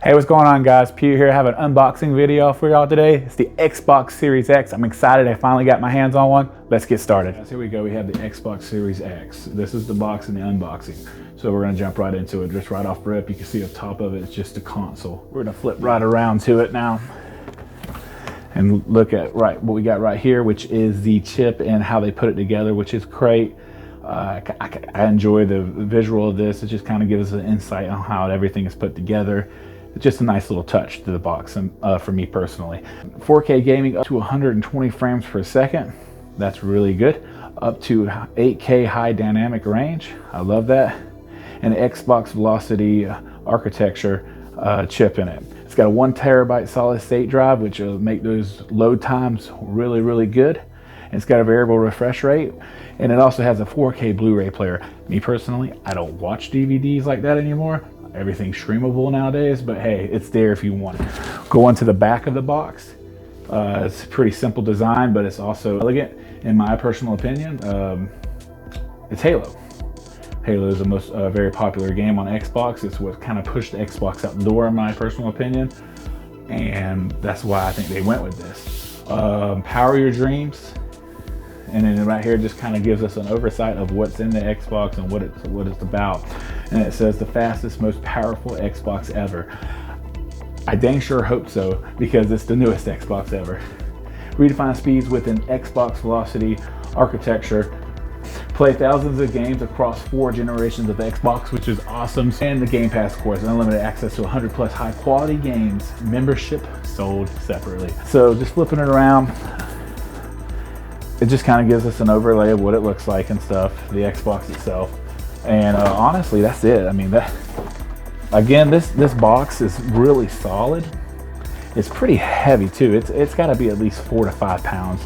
Hey, what's going on, guys? Pugh here. I have an unboxing video for y'all today. It's the Xbox Series X. I'm excited I finally got my hands on one. Let's get started. Guys, here we go. We have the Xbox Series X. This is the box and the unboxing. So we're gonna jump right into it. Just right off rip, you can see up top of it, it's just a console. We're gonna flip right around to it now and look at what we got right here, which is the chip and how they put it together, which is great. I enjoy the visual of this. It just kind of gives us an insight on how everything is put together. It's just a nice little touch to the box, and for me personally. 4K gaming up to 120 frames per second. That's really good. Up to 8K high dynamic range. I love that. And the Xbox Velocity architecture chip in it. It's got a 1 terabyte solid state drive, which will make those load times really, really good. And it's got a variable refresh rate. And it also has a 4K Blu-ray player. Me personally, I don't watch DVDs like that anymore. Everything's streamable nowadays, but hey, it's there if you want it. Go on to the back of the box. It's a pretty simple design, but it's also elegant in my personal opinion. It's Halo. Halo is the most very popular game on Xbox. It's what kind of pushed the Xbox out the door in my personal opinion. And that's why I think they went with this. Power your dreams. And then right here just kind of gives us an oversight of what's in the Xbox and what it's about. And it says the fastest, most powerful Xbox ever. I dang sure hope so, because it's the newest Xbox ever. Redefine speeds with an Xbox Velocity architecture. Play thousands of games across 4 generations of Xbox, which is awesome. And the Game Pass, of course, unlimited access to 100 plus high quality games, membership sold separately. So just flipping it around, it just kind of gives us an overlay of what it looks like and stuff, the Xbox itself. And honestly, that's it. I mean, again, this box is really solid. It's pretty heavy too. It's got to be at least 4 to 5 pounds.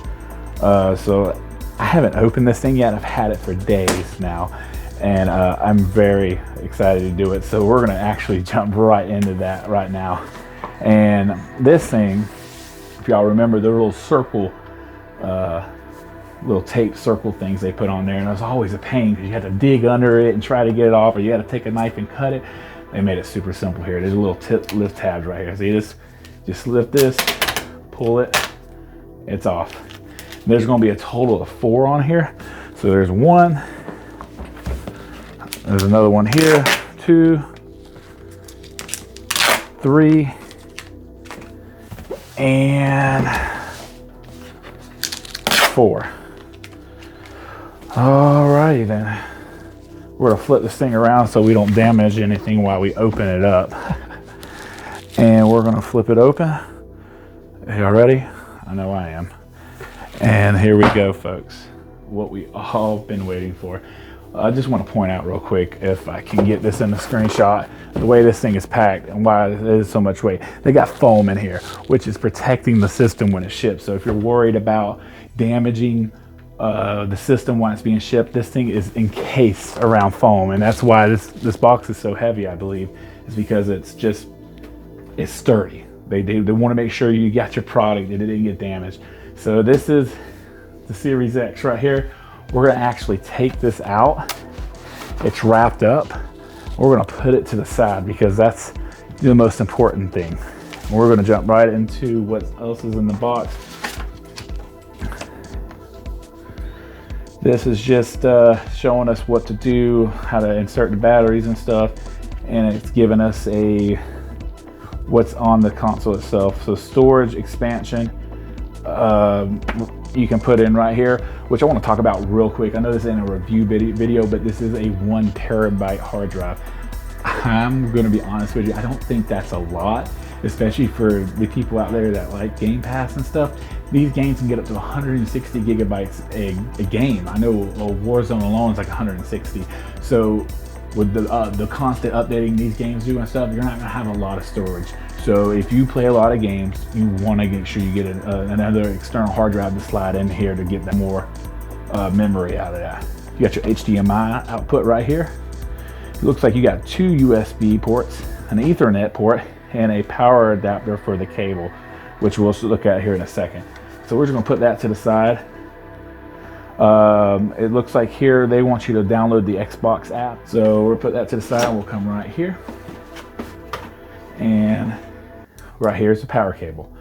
So I haven't opened this thing yet. I've had it for days now, and I'm very excited to do it. So we're gonna actually jump right into that right now. And this thing, if y'all remember the little circle, little tape circle things they put on there, and it was always a pain because you had to dig under it and try to get it off, or you had to take a knife and cut it. They made it super simple here. There's a little lift tabs right here. So you just lift this, pull it, it's off. There's going to be a total of 4 on here. So there's 1, there's another one here, 2, 3, and 4. Alrighty then. We're gonna flip this thing around so we don't damage anything while we open it up. And we're gonna flip it open. Y'all ready? I know I am. And here we go, folks. What we all been waiting for. I just want to point out real quick, if I can get this in the screenshot, the way this thing is packed and why it is so much weight. They got foam in here, which is protecting the system when it ships. So if you're worried about damaging the system when it's being shipped, this thing is encased around foam, and that's why this box is so heavy, I believe, is because it's sturdy. They want to make sure you got your product and it didn't get damaged. So this is the Series X right here. We're gonna actually take this out. It's wrapped up. We're gonna put it to the side because that's the most important thing. We're gonna jump right into what else is in the box. This is just showing us what to do, how to insert the batteries and stuff, and it's giving us what's on the console itself. So storage expansion, you can put in right here, which I want to talk about real quick. I know this isn't a review video, but this is a 1 terabyte hard drive. I'm going to be honest with you, I don't think that's a lot, especially for the people out there that like Game Pass and stuff. These games can get up to 160 gigabytes a game. I know Warzone alone is like 160. So with the constant updating these games do and stuff, you're not gonna have a lot of storage. So if you play a lot of games, you wanna make sure you get another external hard drive to slide in here to get that more memory out of that. You got your HDMI output right here. It looks like you got 2 USB ports, an Ethernet port, and a power adapter for the cable, which we'll look at here in a second. So we're just gonna put that to the side. It looks like here they want you to download the Xbox app. So we'll put that to the side. We'll come right here. And right here is the power cable.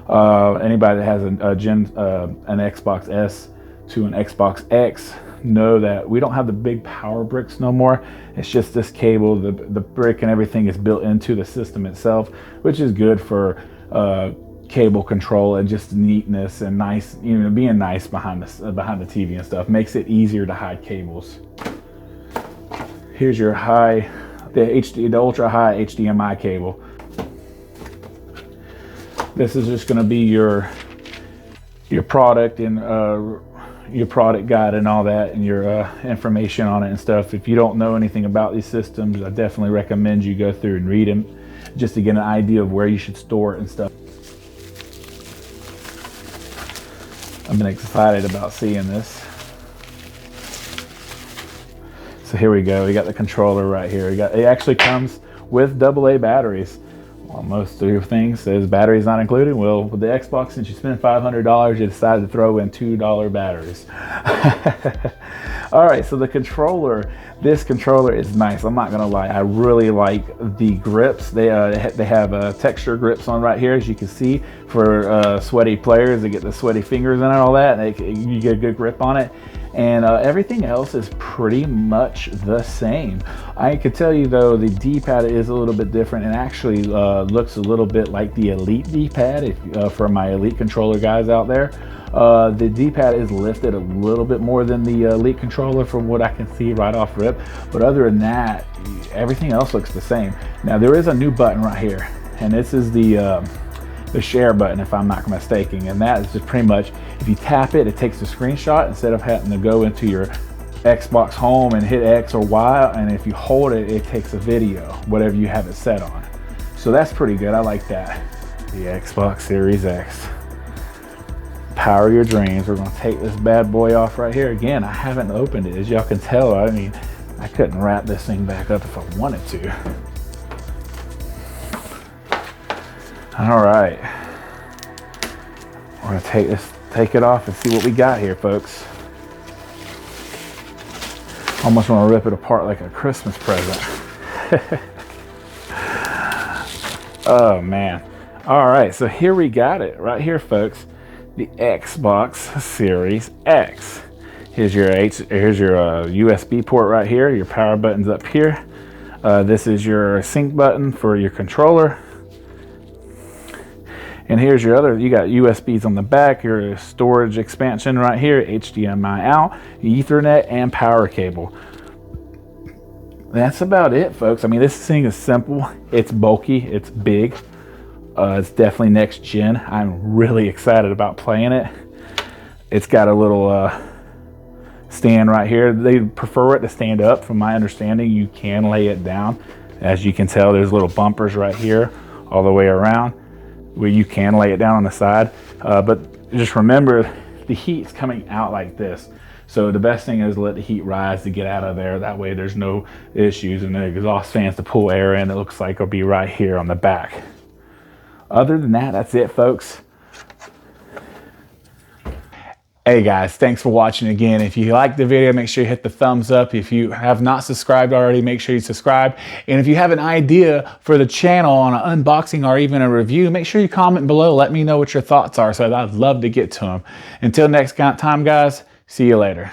Anybody that has an Xbox S to an Xbox X know that we don't have the big power bricks no more. It's just this cable. The brick and everything is built into the system itself, which is good for cable control and just neatness and nice, you know, being nice behind the TV and stuff. Makes it easier to hide cables. Here's your the ultra high HDMI cable. This is just going to be your product and your product guide and all that, and your information on it and stuff. If you don't know anything about these systems, I definitely recommend you go through and read them just to get an idea of where you should store it and stuff. I've been excited about seeing this. So here we go. We got the controller right here. It actually comes with AA batteries. Well, most of your things says batteries not included. Well, with the Xbox, since you spent $500, you decided to throw in $2 batteries. All right, so the controller, this controller is nice. I'm not gonna lie, I really like the grips. They have texture grips on right here, as you can see, for sweaty players. They get the sweaty fingers in it and all that, and you get a good grip on it. And everything else is pretty much the same. I can tell you though, the D-pad is a little bit different and actually looks a little bit like the Elite D-pad for my Elite controller guys out there. The D-pad is lifted a little bit more than the Elite controller from what I can see right off rip. But other than that, everything else looks the same. Now there is a new button right here, and this is the share button, if I'm not mistaken, and that is just pretty much, if you tap it, it takes a screenshot instead of having to go into your Xbox home and hit X or Y, and if you hold it, it takes a video, whatever you have it set on. So that's pretty good. I like that. The Xbox Series X. Power your dreams. We're gonna take this bad boy off right here. Again, I haven't opened it, as y'all can tell. I mean, I couldn't wrap this thing back up if I wanted to. All right, we're gonna take it off and see what we got here, folks. Almost want to rip it apart like a Christmas present. Oh man. All right, so here we got it right here, folks. The Xbox Series X. Here's your USB port right here. Your power button's up here. This is your sync button for your controller. And here's your other, you got USBs on the back, your storage expansion right here, HDMI out, Ethernet, and power cable. That's about it, folks. I mean, this thing is simple. It's bulky, it's big. It's definitely next gen. I'm really excited about playing it. It's got a little stand right here. They prefer it to stand up. From my understanding, you can lay it down. As you can tell, there's little bumpers right here all the way around, where you can lay it down on the side. But just remember, the heat's coming out like this. So the best thing is let the heat rise to get out of there. That way there's no issues, and the exhaust fans to pull air in, it looks like it'll be right here on the back. Other than that, that's it, folks. Hey guys, thanks for watching again. If you liked the video, make sure you hit the thumbs up. If you have not subscribed already, make sure you subscribe. And if you have an idea for the channel on an unboxing or even a review, make sure you comment below. Let me know what your thoughts are, so I'd love to get to them. Until next time, guys, see you later.